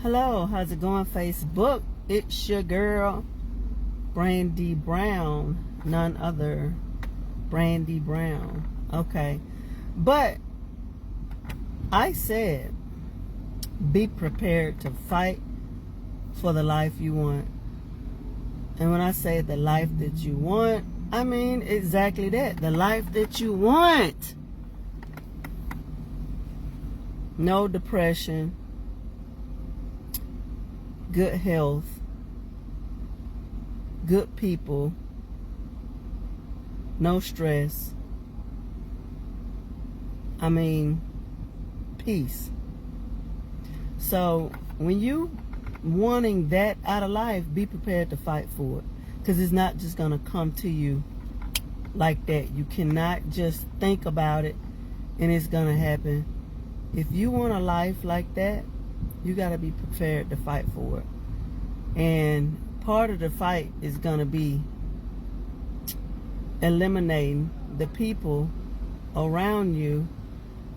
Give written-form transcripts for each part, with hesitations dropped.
Hello, how's it going, Facebook? It's your girl, Brandy Brown. None other. Brandy Brown. Okay. But I said, be prepared to fight for the life you want. And when I say the life that you want, I mean exactly that. The life that you want. No depression. Good health, good people, no stress. I mean, peace. So when you wanting that out of life, be prepared to fight for it, because it's not just going to come to you like that. You cannot just think about it and it's going to happen. If you want a life like that, you got to be prepared to fight for it. And part of the fight is going to be eliminating the people around you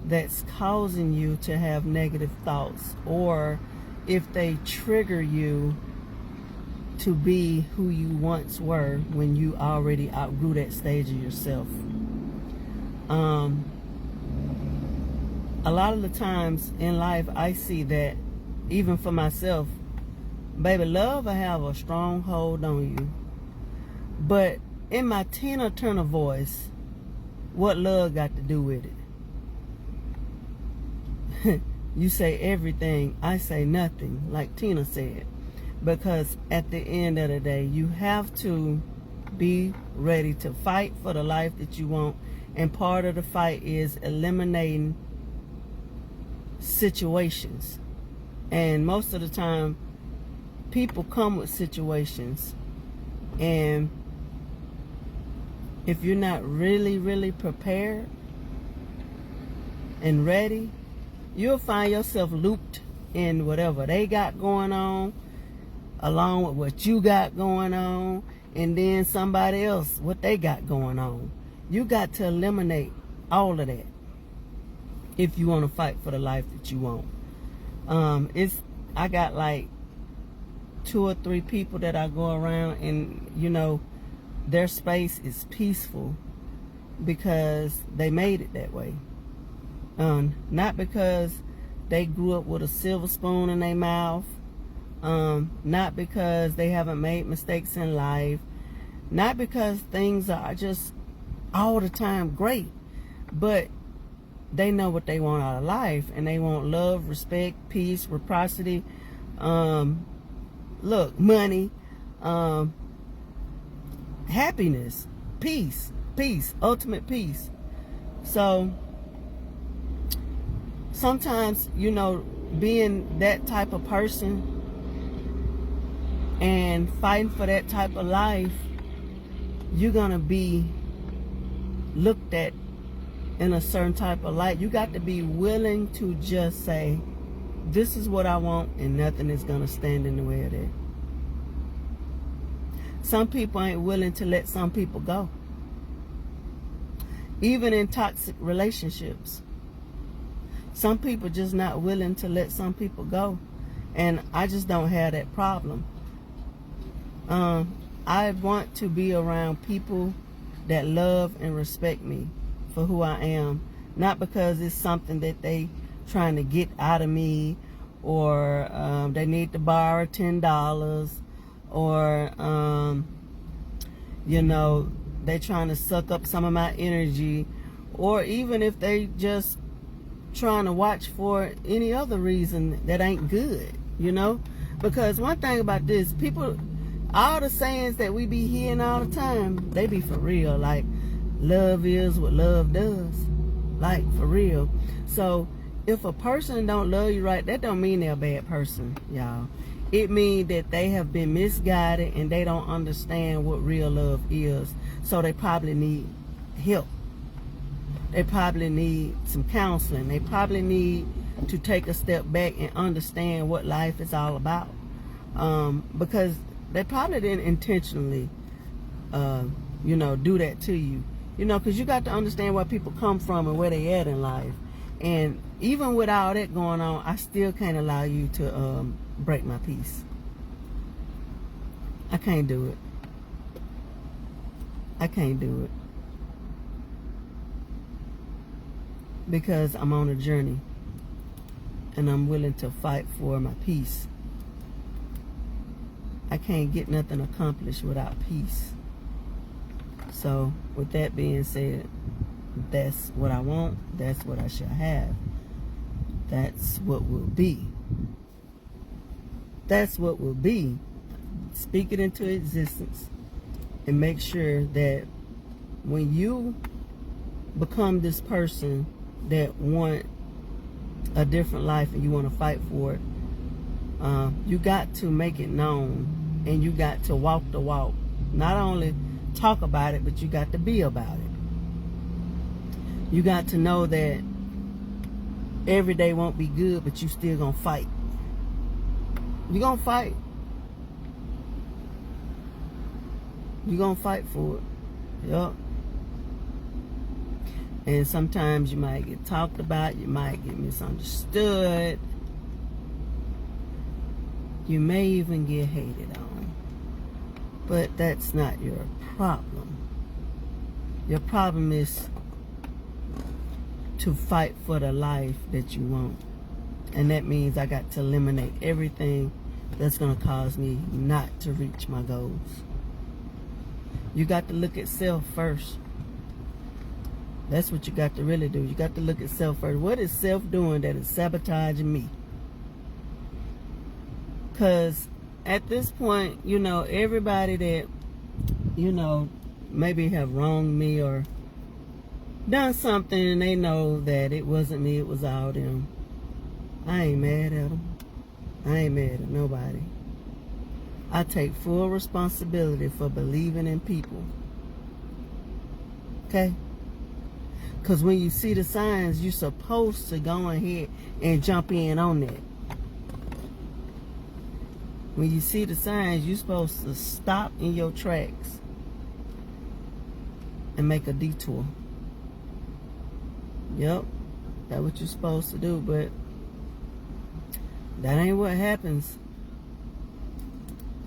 that's causing you to have negative thoughts, or if they trigger you to be who you once were when you already outgrew that stage of yourself. A lot of the times in life, I see that, even for myself, baby, love will have a strong hold on you. But in my Tina Turner voice, what love got to do with it? You say everything, I say nothing, like Tina said. Because at the end of the day, you have to be ready to fight for the life that you want. And part of the fight is eliminating situations. And most of the time, people come with situations, and if you're not really prepared and ready, you'll find yourself looped in whatever they got going on, along with what you got going on, and then somebody else, what they got going on. You got to eliminate all of that if you want to fight for the life that you want. I got like 2 or 3 people that I go around, and you know, their space is peaceful because they made it that way. Not because they grew up with a silver spoon in their mouth, not because they haven't made mistakes in life, not because things are just all the time great, but they know what they want out of life, and they want love, respect, peace, reciprocity, money, happiness, peace, ultimate peace. So sometimes, you know, being that type of person and fighting for that type of life, you're gonna be looked at in a certain type of light. You got to be willing to just say, this is what I want, and nothing is going to stand in the way of that. Some people ain't willing to let some people go. Even in toxic relationships, some people just not willing to let some people go. And I just don't have that problem. I want to be around people that love and respect me for who I am, not because it's something that they trying to get out of me, or they need to borrow $10, or you know, they trying to suck up some of my energy, or even if they just trying to watch for any other reason that ain't good, you know. Because one thing about this, people, all the sayings that we be hearing all the time, they be for real. Like, love is what love does. Like, for real. So if a person don't love you right, that don't mean they're a bad person, y'all. It means that they have been misguided and they don't understand what real love is. So they probably need help. They probably need some counseling. They probably need to take a step back and understand what life is all about. Because they probably didn't intentionally, do that to you. You know, because you got to understand where people come from and where they at in life. And even with all that going on, I still can't allow you to break my peace. I can't do it. I can't do it. Because I'm on a journey. And I'm willing to fight for my peace. I can't get nothing accomplished without peace. So, with that being said, that's what I want. That's what I shall have. That's what will be. That's what will be. Speak it into existence. And make sure that when you become this person that want a different life and you want to fight for it, you got to make it known, and you got to walk the walk. Not only talk about it, but you got to be about it. You got to know that every day won't be good, but you still gonna fight. You gonna fight. You gonna fight for it. Yup. And sometimes you might get talked about, you might get misunderstood. You may even get hated on. But that's not your problem. Your problem is to fight for the life that you want. And that means I got to eliminate everything that's going to cause me not to reach my goals. You got to look at self first. That's what you got to really do. You got to look at self first. What is self doing that is sabotaging me? Because at this point, you know, everybody that, you know, maybe have wronged me or done something and they know that it wasn't me, it was all them. I ain't mad at them. I ain't mad at nobody. I take full responsibility for believing in people. Okay? Because when you see the signs, you're supposed to go ahead and jump in on that. When you see the signs, you're supposed to stop in your tracks and make a detour. Yep, that's what you're supposed to do, but that ain't what happens.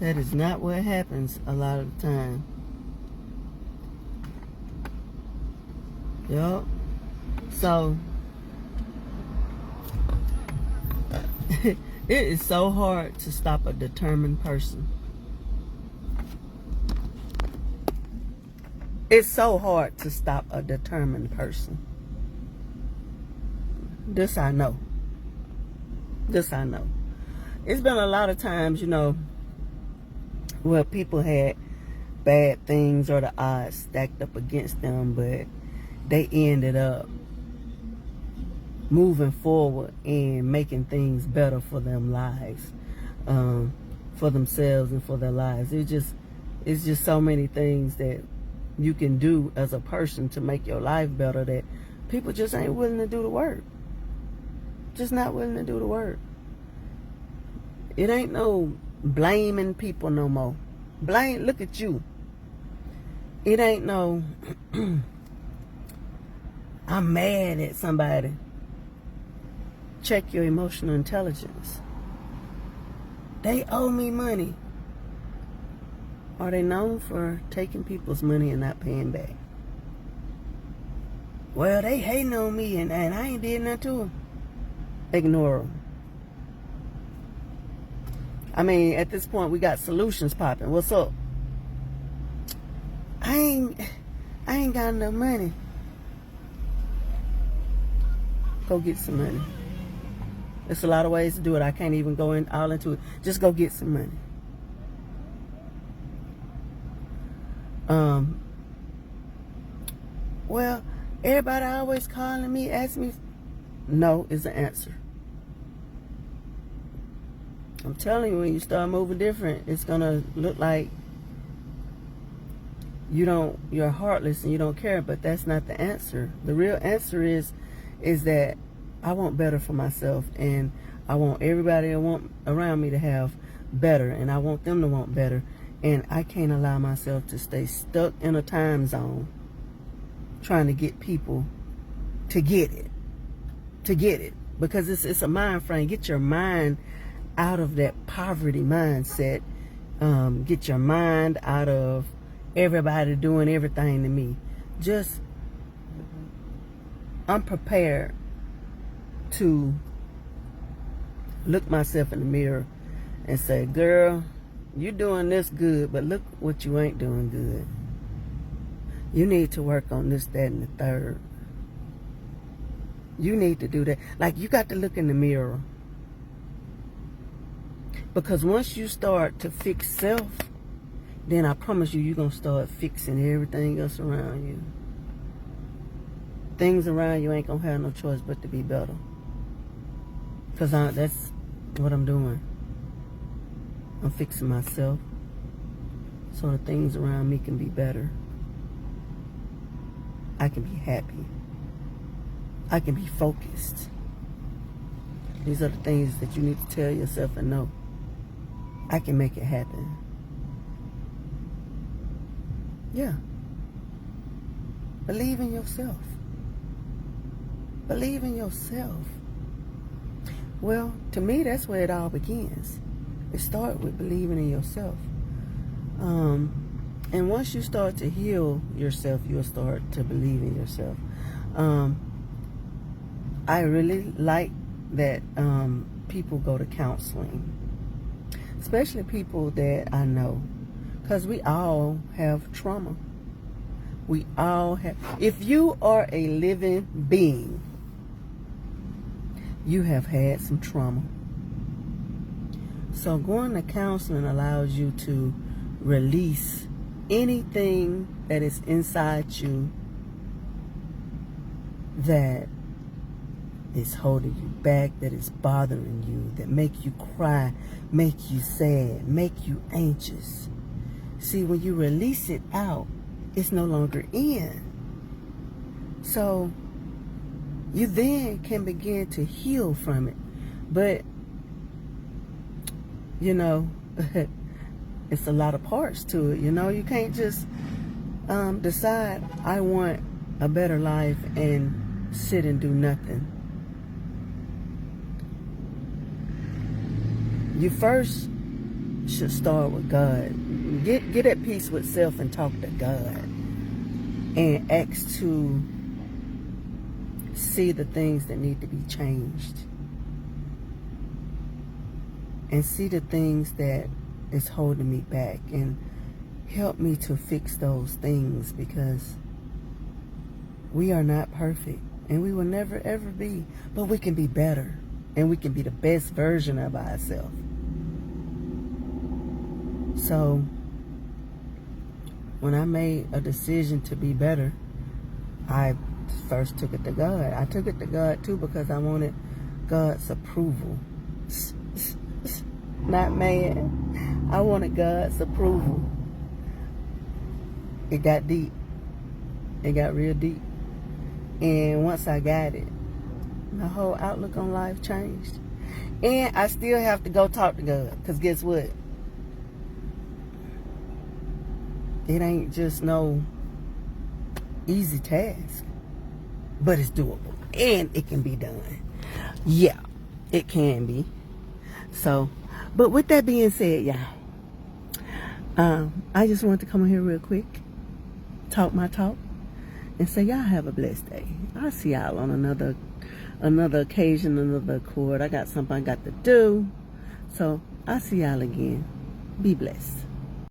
That is not what happens a lot of the time. Yep. So, it is so hard to stop a determined person. It's so hard to stop a determined person. This I know. This I know. It's been a lot of times, you know, where people had bad things or the odds stacked up against them, but they ended up moving forward and making things better for them lives, for themselves and for their lives. It's just so many things that you can do as a person to make your life better that people just ain't willing to do the work. Just not willing to do the work. It ain't no blaming people no more. Look at you. It ain't no I'm mad at somebody. Check your emotional intelligence. They owe me money. Are they known for taking people's money and not paying back? Well, they hating on me and I ain't did nothing to them. Ignore them. I mean, at this point, we got solutions popping. What's up? I ain't got enough money. Go get some money. There's a lot of ways to do it. I can't even go all into it. Just go get some money. Well, everybody always calling me, asking me. No is the answer. I'm telling you, when you start moving different, it's gonna look like you're heartless and you don't care, but that's not the answer. The real answer is that I want better for myself, and I want everybody around me to have better, and I want them to want better, and I can't allow myself to stay stuck in a time zone trying to get people to get it. to get it, because it's a mind frame. Get your mind out of that poverty mindset. Get your mind out of everybody doing everything to me. Just, I'm prepared to look myself in the mirror and say, girl, you're doing this good, but look what you ain't doing good. You need to work on this, that, and the third. You need to do that. Like, you got to look in the mirror. Because once you start to fix self, then I promise you're going to start fixing everything else around you. Things around you ain't going to have no choice but to be better. Because that's what I'm doing. I'm fixing myself so the things around me can be better. I can be happy. I can be focused. These are the things that you need to tell yourself and know. I can make it happen. Yeah. Believe in yourself. Believe in yourself. Well, to me, that's where it all begins. It starts with believing in yourself. And once you start to heal yourself, you'll start to believe in yourself. I really like that people go to counseling, especially people that I know, because we all have trauma. We all have. If you are a living being, you have had some trauma. So going to counseling allows you to release anything that is inside you that is holding you back, that is bothering you, that make you cry, make you sad, make you anxious. See, when you release it out, it's no longer in. So you then can begin to heal from it. But, you know, it's a lot of parts to it. You know, you can't just decide, I want a better life, and sit and do nothing. You first should start with God. Get at peace with self and talk to God. And ask to see the things that need to be changed. And see the things that is holding me back. And help me to fix those things, because we are not perfect. And we will never ever be. But we can be better. And we can be the best version of ourselves. So, when I made a decision to be better, I first took it to God. I took it to God too because I wanted God's approval. Not man. I wanted God's approval. It got deep. It got real deep. And once I got it, my whole outlook on life changed. And I still have to go talk to God. Because guess what? It ain't just no easy task. But it's doable. And it can be done. Yeah, it can be. So, but with that being said, y'all, I just wanted to come in here real quick, talk my talk, and say y'all have a blessed day. I'll see y'all on another occasion, another accord. I got something I got to do. So, I'll see y'all again. Be blessed.